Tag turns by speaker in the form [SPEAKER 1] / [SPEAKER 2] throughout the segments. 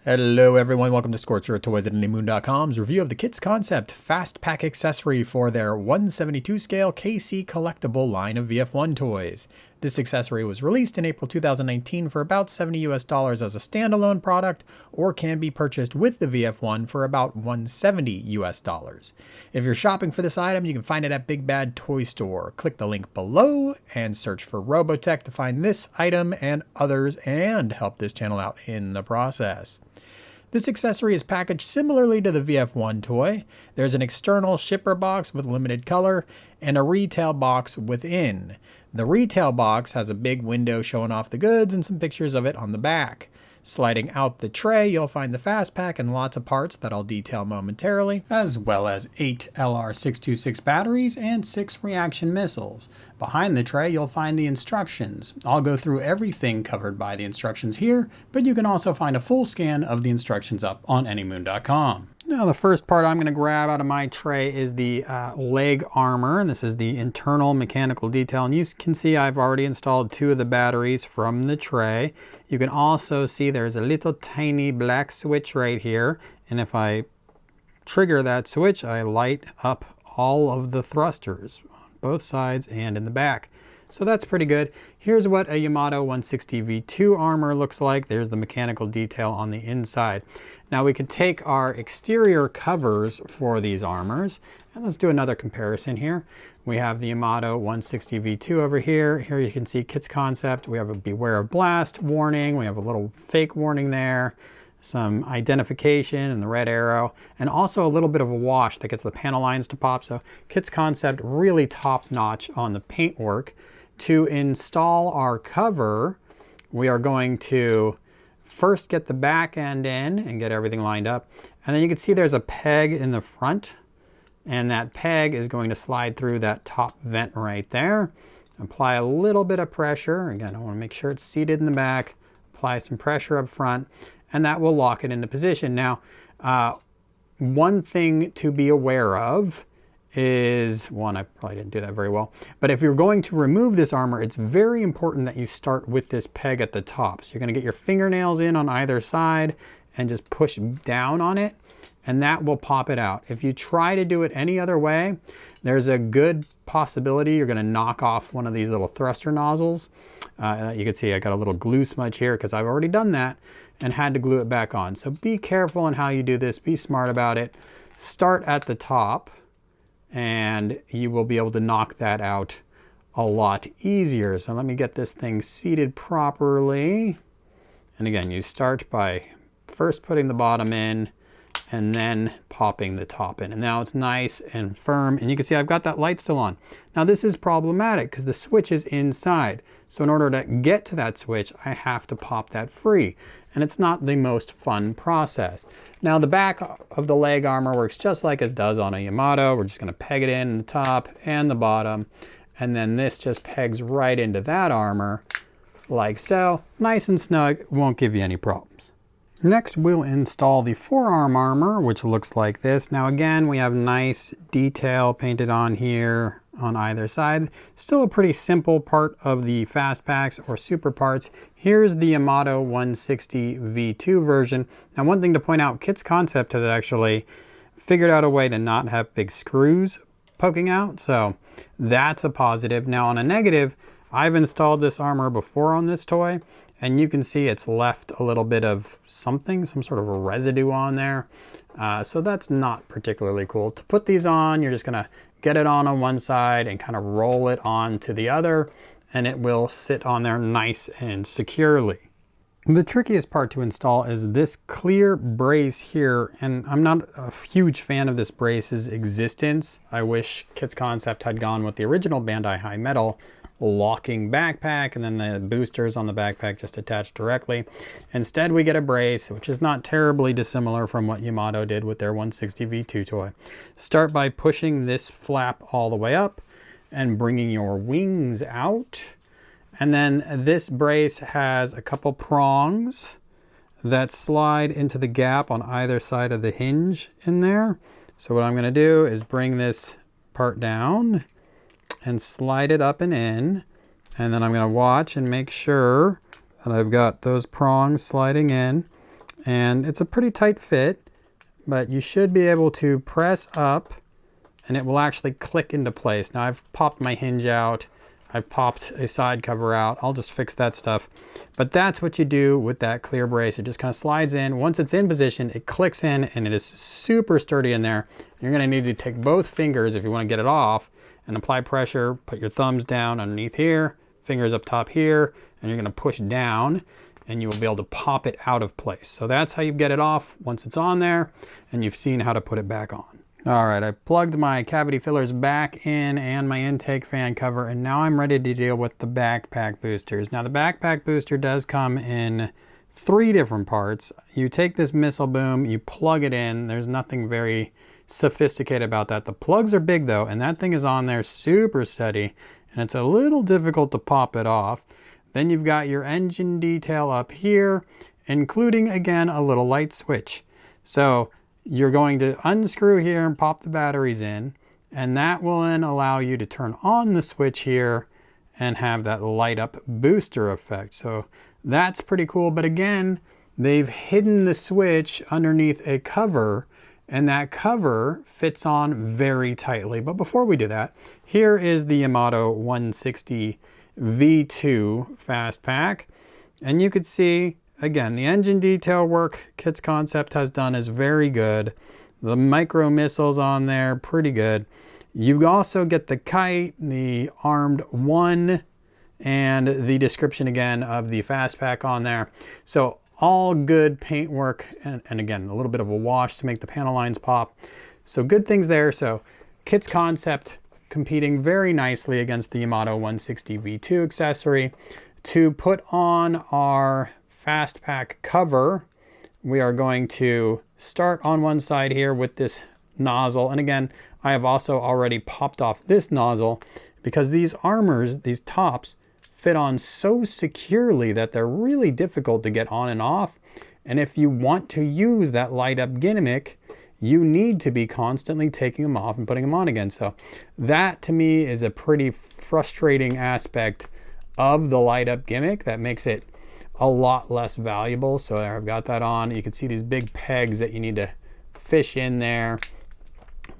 [SPEAKER 1] Hello everyone, welcome to Scorcher Toys at IndieMoon.com's review of the KitzConcept Fast Pack accessory for their 1/72 scale KC collectible line of VF1 toys. This accessory was released in April 2019 for about $70 as a standalone product, or can be purchased with the VF1 for about $170. If you're shopping for this item, you can find it at Big Bad Toy Store. Click the link below and search for Robotech to find this item and others and help this channel out in the process. This accessory is packaged similarly to the VF1 toy. There's an external shipper box with limited color and a retail box within. The retail box has a big window showing off the goods and some pictures of it on the back. Sliding out the tray, you'll find the fast pack and lots of parts that I'll detail momentarily, as well as 8 LR626 batteries and 6 reaction missiles. Behind the tray, you'll find the instructions. I'll go through everything covered by the instructions here, but you can also find a full scan of the instructions up on IndieMoon.com. Now the first part I'm going to grab out of my tray is the leg armor, and this is the internal mechanical detail. And you can see I've already installed 2 of the batteries from the tray. You can also see there's a little tiny black switch right here, and if I trigger that switch, I light up all of the thrusters on both sides and in the back. So that's pretty good. Here's what a Yamato 160 V2 armor looks like. There's the mechanical detail on the inside. Now we could take our exterior covers for these armors, and let's do another comparison here. We have the Amato 160 V2 over here. Here you can see KitzConcept. We have a beware of blast warning. We have a little fake warning there, some identification and the red arrow, and also a little bit of a wash that gets the panel lines to pop. So KitzConcept really top notch on the paintwork. To install our cover, we are going to first get the back end in and get everything lined up. And then you can see there's a peg in the front, and that peg is going to slide through that top vent right there. Apply a little bit of pressure. Again, I want to make sure it's seated in the back. Apply some pressure up front, and that will lock it into position. Now, one thing to be aware of is, one, I probably didn't do that very well, but if you're going to remove this armor, it's very important that you start with this peg at the top. So you're going to get your fingernails in on either side and just push down on it, and that will pop it out. If you try to do it any other way, there's a good possibility you're going to knock off one of these little thruster nozzles. You can see I got a little glue smudge here because I've already done that and had to glue it back on. So be careful in how you do this. Be smart about it. Start at the top, and you will be able to knock that out a lot easier. So let me get this thing seated properly. And again, you start by first putting the bottom in and then popping the top in. And now it's nice and firm, and you can see I've got that light still on. Now this is problematic because the switch is inside. So in order to get to that switch, I have to pop that free. And it's not the most fun process. Now the back of the leg armor works just like it does on a Yamato. We're just gonna peg it in the top and the bottom, and then this just pegs right into that armor like so. Nice and snug, won't give you any problems. Next, we'll install the forearm armor, which looks like this. Now again, we have nice detail painted on here on either side. Still a pretty simple part of the fast packs or super parts. Here's the Amato 160 V2 version. Now one thing to point out, KitzConcept has actually figured out a way to not have big screws poking out, so that's a positive. Now on a negative, I've installed this armor before on this toy, and you can see it's left a little bit of something, some sort of a residue on there. So that's not particularly cool. To put these on, you're just gonna get it on one side and kind of roll it on to the other, and it will sit on there nice and securely. The trickiest part to install is this clear brace here, and I'm not a huge fan of this brace's existence. I wish KitzConcept had gone with the original Bandai High Metal locking backpack, and then the boosters on the backpack just attached directly. Instead, we get a brace, which is not terribly dissimilar from what Yamato did with their 160 V2 toy. Start by pushing this flap all the way up and bringing your wings out. And then this brace has a couple prongs that slide into the gap on either side of the hinge in there. So what I'm going to do is bring this part down and slide it up and in, and then I'm going to watch and make sure that I've got those prongs sliding in, And it's a pretty tight fit, but you should be able to press up and it will actually click into place. Now I've popped my hinge out. I've popped a side cover out. I'll just fix that stuff. But that's what you do with that clear brace. It just kind of slides in. Once it's in position, it clicks in and it is super sturdy in there. You're gonna need to take both fingers if you wanna get it off and apply pressure. Put your thumbs down underneath here, fingers up top here, and you're gonna push down and you will be able to pop it out of place. So that's how you get it off once it's on there and you've seen how to put it back on. All right, I plugged my cavity fillers back in and my intake fan cover, and now I'm ready to deal with the backpack boosters. Now the backpack booster does come in 3 different parts. You take this missile boom, you plug it in. There's nothing very sophisticated about that. The plugs are big though, and that thing is on there super steady, and it's a little difficult to pop it off. Then you've got your engine detail up here, including again a little light switch. So you're going to unscrew here and pop the batteries in, and that will then allow you to turn on the switch here and have that light up booster effect. So that's pretty cool. But again, they've hidden the switch underneath a cover, and that cover fits on very tightly. But before we do that, here is the Amato 160 V2 fast pack, and you could see again, the engine detail work KitzConcept has done is very good. The micro missiles on there, pretty good. You also get the kite, the armed 1, and the description again of the fast pack on there. So all good paint work, and again, a little bit of a wash to make the panel lines pop. So good things there. So KitzConcept competing very nicely against the Amato 160 V2 accessory. To put on our fast pack cover, we are going to start on one side here with this nozzle. And again, I have also already popped off this nozzle because these armors, these tops, fit on so securely that they're really difficult to get on and off. And if you want to use that light up gimmick, you need to be constantly taking them off and putting them on again. So that to me is a pretty frustrating aspect of the light up gimmick that makes it a lot less valuable. So there, I've got that on. You can see these big pegs that you need to fish in there,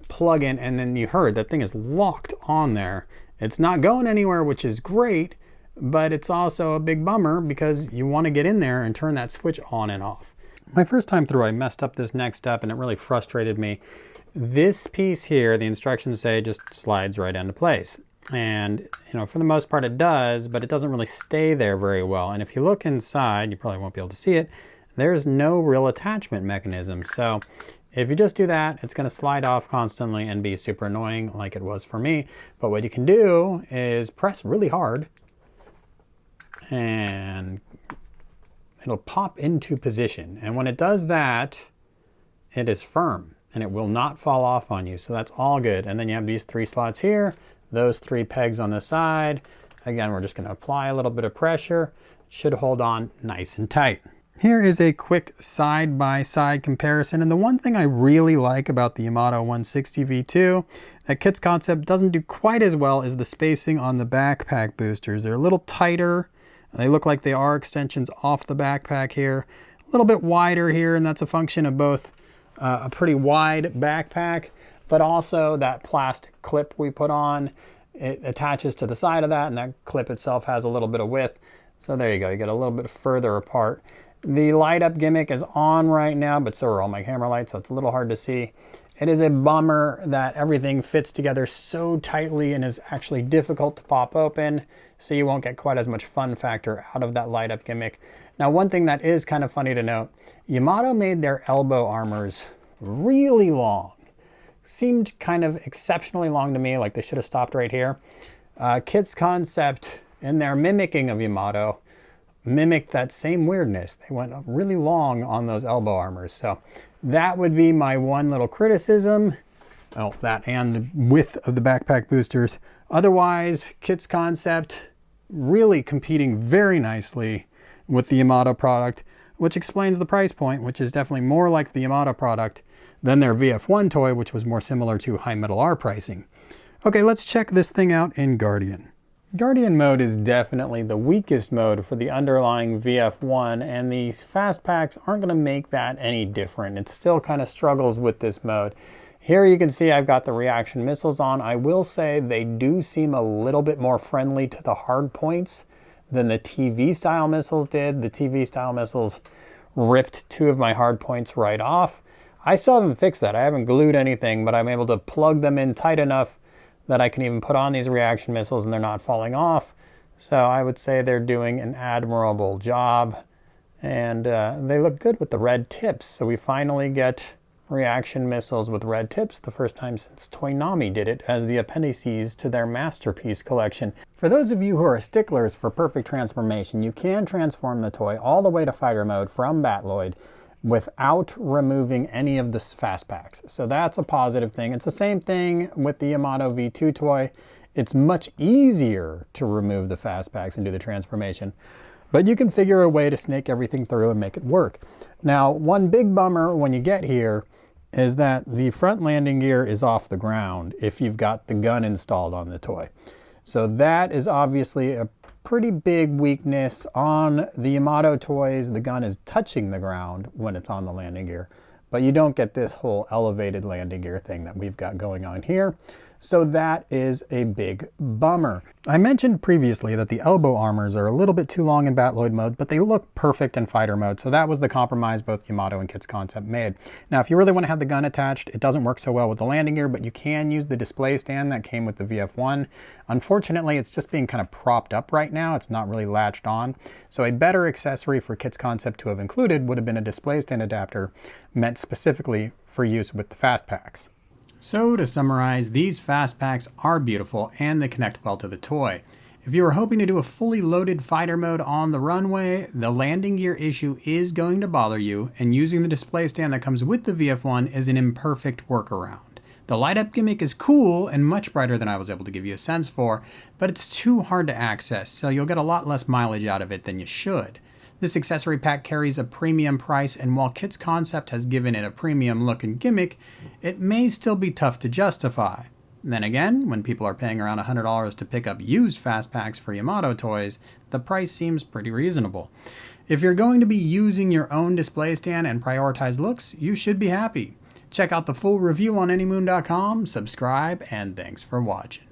[SPEAKER 1] plug in, and then you heard that thing is locked on there. It's not going anywhere, which is great, but it's also a big bummer because you want to get in there and turn that switch on and off. My first time through, I messed up this next step and it really frustrated me. This piece here, the instructions say, just slides right into place. And you know, for the most part it does, but it doesn't really stay there very well. And if you look inside, you probably won't be able to see it, there's no real attachment mechanism. So if you just do that, it's going to slide off constantly and be super annoying like it was for me. But what you can do is press really hard and it'll pop into position. And when it does that, it is firm and it will not fall off on you. So that's all good. And then you have these 3 slots here, those 3 pegs on the side. Again, we're just going to apply a little bit of pressure. It should hold on nice and tight. Here is a quick side-by-side comparison. And the one thing I really like about the Amato 160 V2 that KitzConcept doesn't do quite as well is the spacing on the backpack boosters. They're a little tighter. They look like they are extensions off the backpack here. A little bit wider here, and that's a function of both a pretty wide backpack, but also that plastic clip we put on. It attaches to the side of that, and that clip itself has a little bit of width. So there you go, you get a little bit further apart. The light up gimmick is on right now, but so are all my camera lights, so it's a little hard to see. It is a bummer that everything fits together so tightly and is actually difficult to pop open, so you won't get quite as much fun factor out of that light up gimmick. Now, one thing that is kind of funny to note, Yamato made their elbow armors really long. Seemed kind of exceptionally long to me, like they should have stopped right here. KitzConcept, in their mimicking of Yamato, mimicked that same weirdness. They went really long on those elbow armors. So that would be my one little criticism. Oh, that and the width of the backpack boosters. Otherwise, KitzConcept really competing very nicely with the Amato product, which explains the price point, which is definitely more like the Amato product than their VF1 toy, which was more similar to High Metal R pricing. Okay, let's check this thing out in Guardian. Guardian mode is definitely the weakest mode for the underlying VF1, and these fast packs aren't going to make that any different. It still kind of struggles with this mode. Here you can see I've got the reaction missiles on. I will say they do seem a little bit more friendly to the hard points than the TV style missiles did. The TV style missiles ripped 2 of my hard points right off. I still haven't fixed that. I haven't glued anything, but I'm able to plug them in tight enough that I can even put on these reaction missiles and they're not falling off. So I would say they're doing an admirable job, and they look good with the red tips. So we finally get reaction missiles with red tips, the first time since Toynami did it as the appendices to their Masterpiece collection. For those of you who are sticklers for perfect transformation, you can transform the toy all the way to fighter mode from Batloid without removing any of the fast packs. So that's a positive thing. It's the same thing with the Amato V2 toy. It's much easier to remove the fast packs and do the transformation, but you can figure a way to snake everything through and make it work. Now, one big bummer when you get here is that the front landing gear is off the ground if you've got the gun installed on the toy. So that is obviously a pretty big weakness on the Amato toys. The gun is touching the ground when it's on the landing gear, but you don't get this whole elevated landing gear thing that we've got going on here. So that is a big bummer. I mentioned previously that the elbow armors are a little bit too long in Batloid mode, but they look perfect in fighter mode. So that was the compromise both Amato and KitzConcept made. Now, if you really want to have the gun attached, it doesn't work so well with the landing gear, but you can use the display stand that came with the VF1. Unfortunately, it's just being kind of propped up right now. It's not really latched on. So a better accessory for KitzConcept to have included would have been a display stand adapter meant specifically for use with the fast packs. So to summarize, these fast packs are beautiful and they connect well to the toy. If you were hoping to do a fully loaded fighter mode on the runway, the landing gear issue is going to bother you, and using the display stand that comes with the VF1 is an imperfect workaround. The light up gimmick is cool and much brighter than I was able to give you a sense for, but it's too hard to access, so you'll get a lot less mileage out of it than you should. This accessory pack carries a premium price, and while KitzConcept has given it a premium look and gimmick, it may still be tough to justify. Then again, when people are paying around $100 to pick up used fast packs for Amato toys, the price seems pretty reasonable. If you're going to be using your own display stand and prioritize looks, you should be happy. Check out the full review on anymoon.com, subscribe, and thanks for watching.